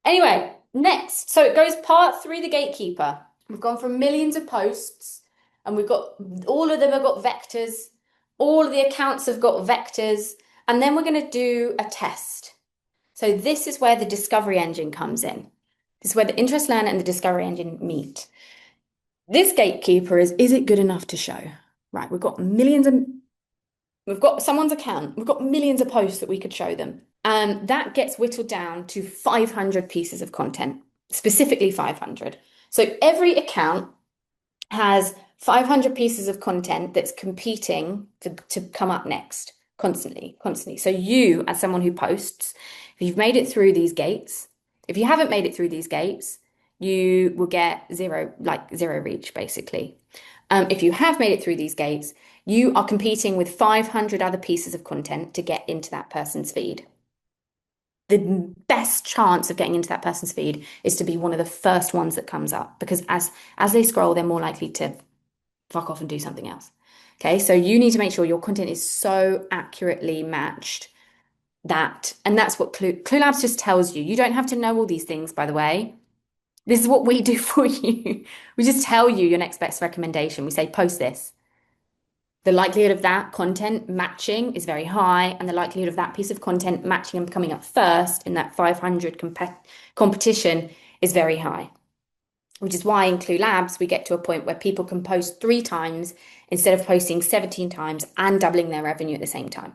Anyway, next. So it goes part 3, the gatekeeper. We've gone from millions of posts and we've got, all of them have got vectors. All of the accounts have got vectors. And then we're going to do a test. So this is where the discovery engine comes in. This is where the interest learner and the discovery engine meet. This gatekeeper is it good enough to show? Right, we've got someone's account, we've got millions of posts that we could show them. And that gets whittled down to 500 pieces of content, specifically 500. So every account has 500 pieces of content that's competing to come up next constantly. So you, as someone who posts, if you've made it through these gates, if you haven't made it through these gates, you will get zero reach, basically. If you have made it through these gates, you are competing with 500 other pieces of content to get into that person's feed. The best chance of getting into that person's feed is to be one of the first ones that comes up, because as they scroll, they're more likely to fuck off and do something else. Okay, so you need to make sure your content is so accurately matched and that's what Clue Labs just tells you. You don't have to know all these things, by the way. This is what we do for you. We just tell you your next best recommendation. We say, post this. The likelihood of that content matching is very high, and the likelihood of that piece of content matching and coming up first in that 500 competition is very high. Which is why in Clue Labs, we get to a point where people can post 3 times instead of posting 17 times and doubling their revenue at the same time.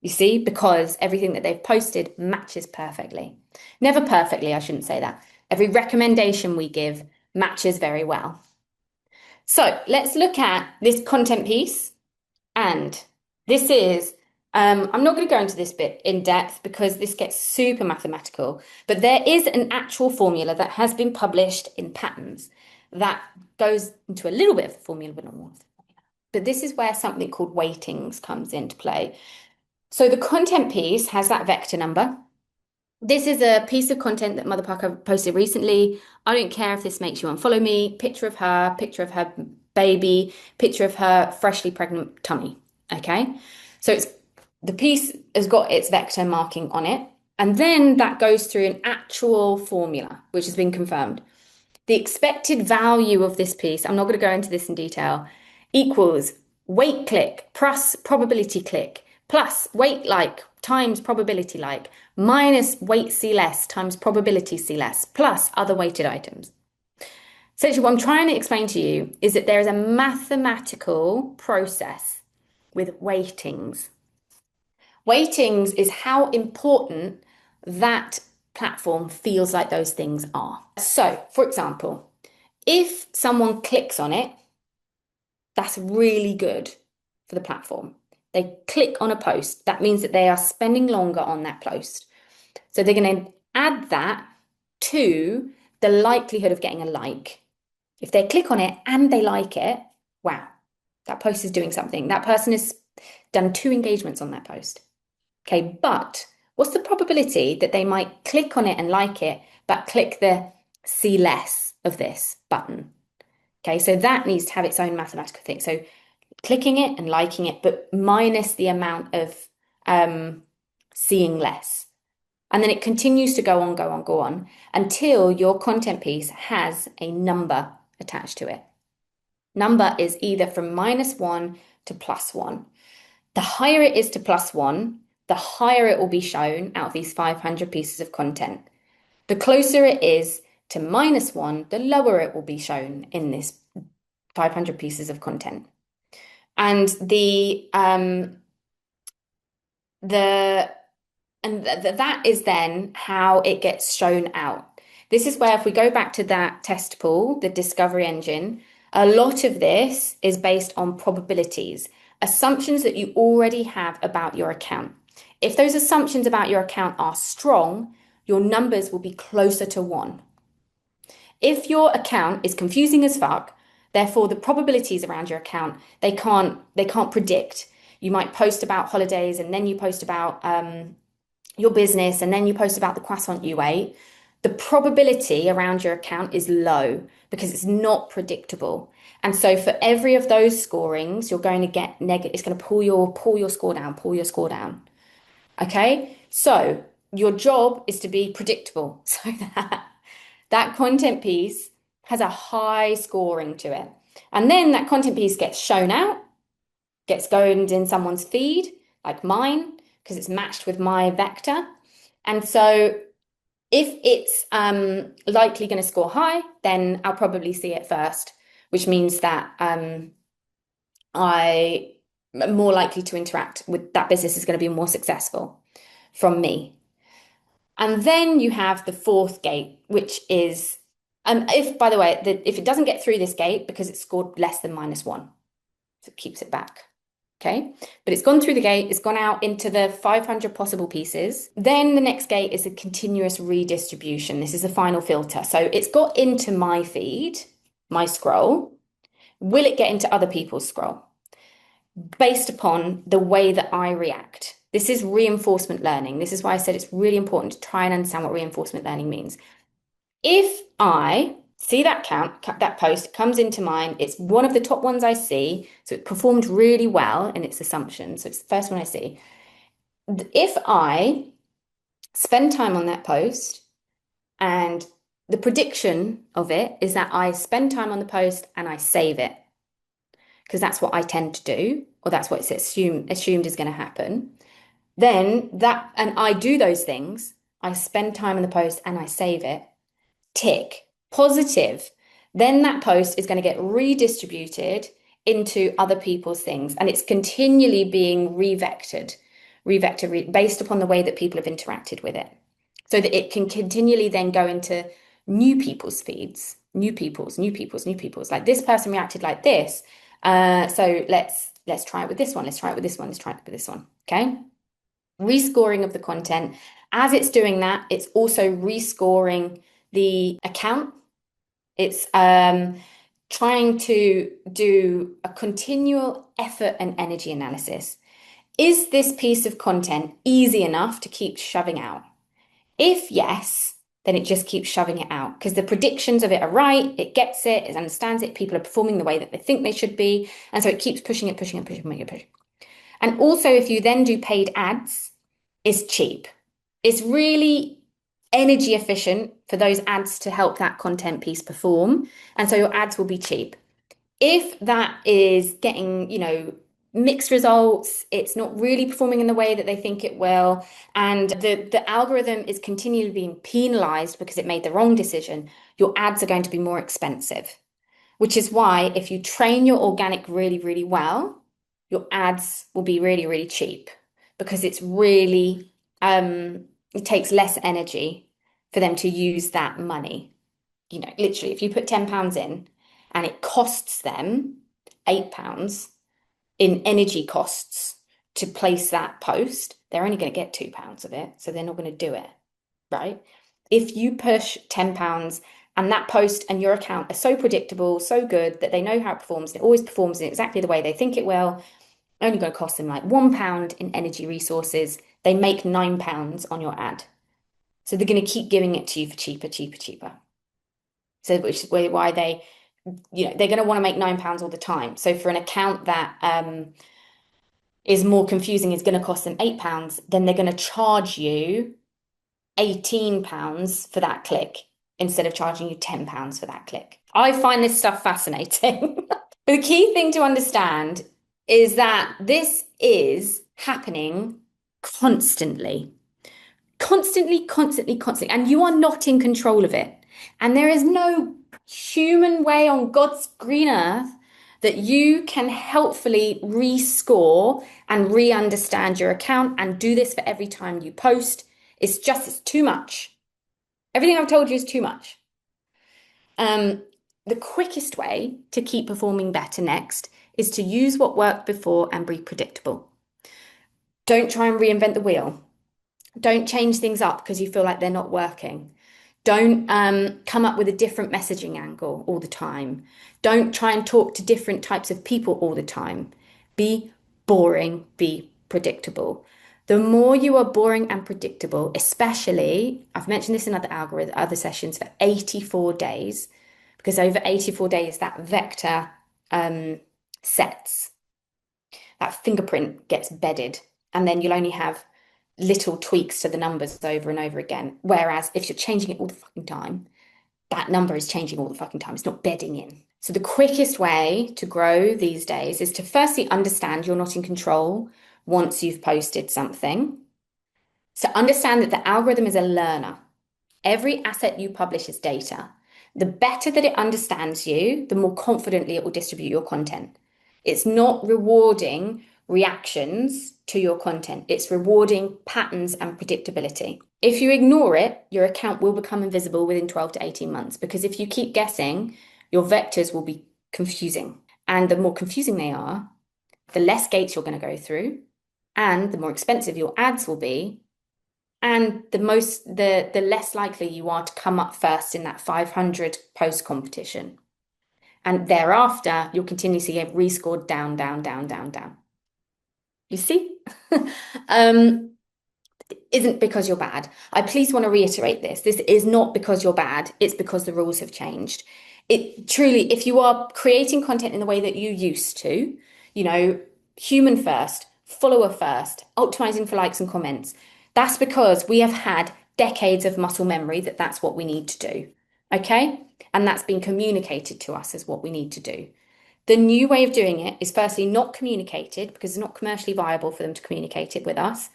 You see, because everything that they've posted matches perfectly. Never perfectly, I shouldn't say that. Every recommendation we give matches very well. So let's look at this content piece. And this is, I'm not going to go into this bit in depth because this gets super mathematical, but there is an actual formula that has been published in Patterns that goes into a little bit of the formula, but not more of the formula. But this is where something called weightings comes into play. So the content piece has that vector number. This is a piece of content that Mother Pukka posted recently. I don't care if this makes you unfollow me. Picture of her baby, picture of her freshly pregnant tummy. Okay. So the piece has got its vector marking on it. And then that goes through an actual formula, which has been confirmed. The expected value of this piece, I'm not going to go into this in detail, equals weight click plus probability click plus weight like times probability like minus weight C less times probability C less plus other weighted items. Essentially, what I'm trying to explain to you is that there is a mathematical process with weightings. Weightings is how important that platform feels like those things are. So, for example, if someone clicks on it, that's really good for the platform. They click on a post, that means that they are spending longer on that post. So they're going to add that to the likelihood of getting a like. If they click on it and they like it, wow, that post is doing something. That person has done 2 engagements on that post. Okay, but what's the probability that they might click on it and like it, but click the see less of this button? Okay, so that needs to have its own mathematical thing. So clicking it and liking it, but minus the amount of seeing less. And then it continues to go on, go on, go on until your content piece has a number attached to it. Number is either from -1 to +1. The higher it is to +1, the higher it will be shown out of these 500 pieces of content. The closer it is to -1, the lower it will be shown in this 500 pieces of content. And that is then how it gets shown out. This is where if we go back to that test pool, the discovery engine, a lot of this is based on probabilities, assumptions that you already have about your account. If those assumptions about your account are strong, your numbers will be closer to 1. If your account is confusing as fuck, therefore the probabilities around your account, they can't predict. You might post about holidays and then you post about your business and then you post about the croissant you ate. The probability around your account is low because it's not predictable. And so for every of those scorings, you're going to get negative. It's going to pull your score down. Okay? So your job is to be predictable so that content piece has a high scoring to it. And then that content piece gets shown out, gets going in someone's feed, like mine, because it's matched with my vector. And so if it's likely going to score high, then I'll probably see it first, which means that I am more likely to interact with that business is going to be more successful from me. And then you have the 4th gate, which is, if, by the way, if it doesn't get through this gate because it's scored less than -1, so it keeps it back. Okay, but it's gone through the gate, it's gone out into the 500 possible pieces. Then the next gate is a continuous redistribution. This is the final filter. So it's got into my feed, my scroll. Will it get into other people's scroll? Based upon the way that I react. This is reinforcement learning. This is why I said it's really important to try and understand what reinforcement learning means. If I see that post comes into mine, it's one of the top ones I see, so it performed really well in its assumption, so it's the first one I see. If I spend time on that post and the prediction of it is that I spend time on the post and I save it, because that's what I tend to do, or that's what it's assumed is going to happen, then and I do those things, I spend time on the post and I save it, tick, positive, then that post is going to get redistributed into other people's things. And it's continually being revectored based upon the way that people have interacted with it. So that it can continually then go into new people's feeds, new people's. Like this person reacted like this. So let's try it with this one. Let's try it with this one. Let's try it with this one. Okay. Rescoring of the content. As it's doing that, it's also rescoring the account. It's trying to do a continual effort and energy analysis. Is this piece of content easy enough to keep shoving out? If yes, then it just keeps shoving it out because the predictions of it are right, it gets it, it understands it, people are performing the way that they think they should be, and so it keeps pushing it. And also, if you then do paid ads, it's cheap. It's really energy efficient for those ads to help that content piece perform. And so your ads will be cheap. If that is getting, mixed results, it's not really performing in the way that they think it will, and the algorithm is continually being penalized because it made the wrong decision, your ads are going to be more expensive. Which is why if you train your organic really, really well, your ads will be really, really cheap because it's really, it takes less energy for them to use that money. Literally, if you put £10 in and it costs them £8 in energy costs to place that post, they're only going to get £2 of it. So they're not going to do it, right? If you push £10 and that post and your account are so predictable, so good that they know how it performs, it always performs in exactly the way they think it will, only going to cost them like £1 in energy resources. They make £9 on your ad. So they're going to keep giving it to you for cheaper, cheaper, cheaper. So which is why they're going to want to make £9 all the time. So for an account that is more confusing, is going to cost them £8, then they're going to charge you £18 for that click instead of charging you £10 for that click. I find this stuff fascinating. But the key thing to understand is that this is happening constantly. Constantly, constantly, constantly. And you are not in control of it. And there is no human way on God's green earth that you can helpfully rescore and re-understand your account and do this for every time you post. It's too much. Everything I've told you is too much. The quickest way to keep performing better next is to use what worked before and be predictable. Don't try and reinvent the wheel. Don't change things up because you feel like they're not working. Don't come up with a different messaging angle all the time. Don't try and talk to different types of people all the time. Be boring, be predictable. The more you are boring and predictable, especially, I've mentioned this in other sessions, for 84 days, because over 84 days, that vector sets, that fingerprint gets bedded, and then you'll only have little tweaks to the numbers over and over again. Whereas if you're changing it all the fucking time, that number is changing all the fucking time. It's not bedding in. So the quickest way to grow these days is to firstly understand you're not in control once you've posted something. So understand that the algorithm is a learner. Every asset you publish is data. The better that it understands you, the more confidently it will distribute your content. It's not rewarding reactions to your content. It's rewarding patterns and predictability. If you ignore it, your account will become invisible within 12 to 18 months, because if you keep guessing, your vectors will be confusing. And the more confusing they are, the less gates you're going to go through, and the more expensive your ads will be, and the less likely you are to come up first in that 500 post competition. And thereafter, you'll continuously get rescored down, down, down, down, down. You see? Isn't because you're bad. I please want to reiterate this. This is not because you're bad. It's because the rules have changed. It truly, if you are creating content in the way that you used to, human first, follower first, optimizing for likes and comments, that's because we have had decades of muscle memory that that's what we need to do. Okay? And that's been communicated to us as what we need to do. The new way of doing it is firstly not communicated because it's not commercially viable for them to communicate it with us.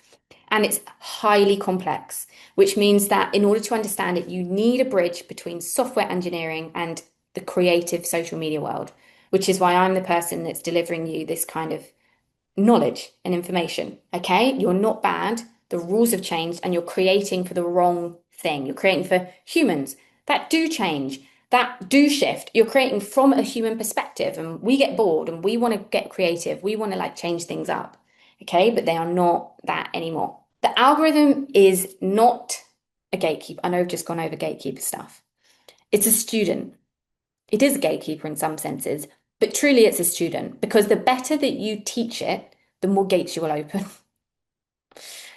And it's highly complex, which means that in order to understand it, you need a bridge between software engineering and the creative social media world, which is why I'm the person that's delivering you this kind of knowledge and information. Okay? You're not bad. The rules have changed and you're creating for the wrong thing. You're creating for humans that do change, that do shift. You're creating from a human perspective, and we get bored and we want to get creative. We want to change things up. Okay? But they are not that anymore. The algorithm is not a gatekeeper. I know I've just gone over gatekeeper stuff. It's a student. It is a gatekeeper in some senses, but truly it's a student, because the better that you teach it, the more gates you will open.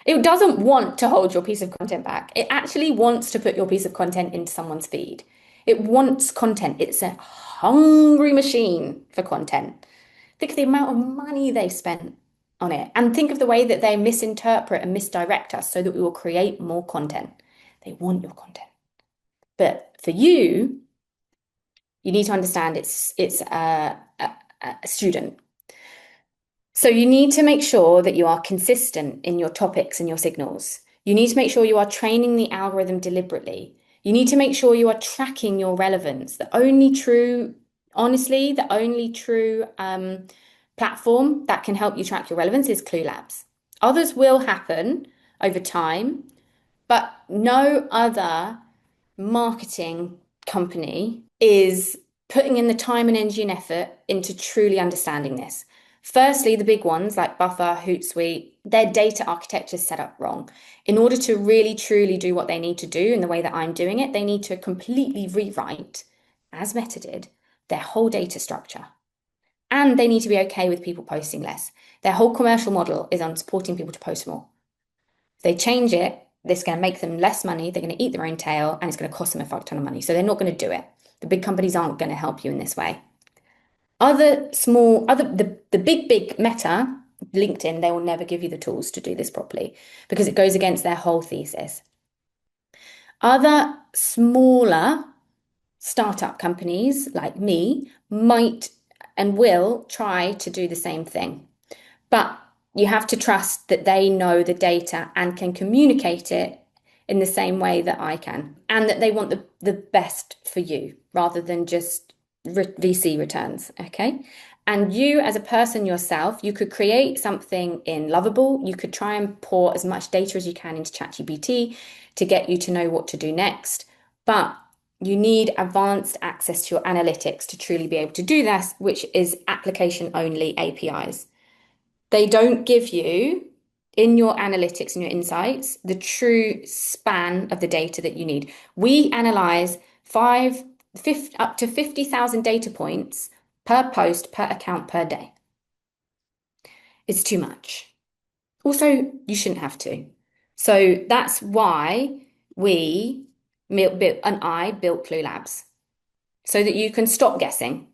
It doesn't want to hold your piece of content back. It actually wants to put your piece of content into someone's feed. It wants content. It's a hungry machine for content. Think of the amount of money they've spent on it. And think of the way that they misinterpret and misdirect us so that we will create more content. They want your content. But for you, you need to understand it's a student. So you need to make sure that you are consistent in your topics and your signals. You need to make sure you are training the algorithm deliberately. You need to make sure you are tracking your relevance. Honestly, the only true platform that can help you track your relevance is Clue Labs. Others will happen over time, but no other marketing company is putting in the time and energy and effort into truly understanding this. Firstly, the big ones like Buffer, Hootsuite, their data architecture is set up wrong. In order to really truly do what they need to do in the way that I'm doing it, they need to completely rewrite, as Meta did, their whole data structure. And they need to be okay with people posting less. Their whole commercial model is on supporting people to post more. If they change it, this is going to make them less money. They're going to eat their own tail and it's going to cost them a fuck ton of money. So they're not going to do it. The big companies aren't going to help you in this way. The big Meta, LinkedIn, they will never give you the tools to do this properly because it goes against their whole thesis. Other smaller startup companies like me might and will try to do the same thing. But you have to trust that they know the data and can communicate it in the same way that I can, and that they want the best for you rather than just VC returns. Okay. And you, as a person yourself, you could create something in Lovable. You could try and pour as much data as you can into ChatGPT to get you to know what to do next. But you need advanced access to your analytics to truly be able to do this, which is application only APIs. They don't give you in your analytics and your insights the true span of the data that you need. We analyze up to 50,000 data points per post, per account, per day. It's too much. Also, you shouldn't have to. So that's why I built Clue Labs, so that you can stop guessing,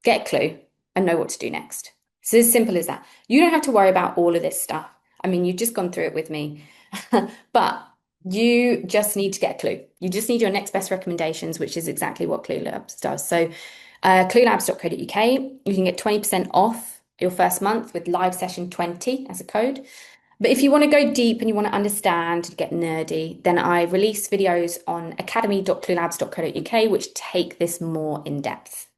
get a clue, and know what to do next. So it's as simple as that. You don't have to worry about all of this stuff. I mean, you've just gone through it with me, but you just need to get a clue. You just need your next best recommendations, which is exactly what Clue Labs does. So cluelabs.co.uk, you can get 20% off your first month with live session 20 as a code. But if you want to go deep and you want to understand, get nerdy, then I release videos on academy.cluelabs.co.uk, which take this more in depth.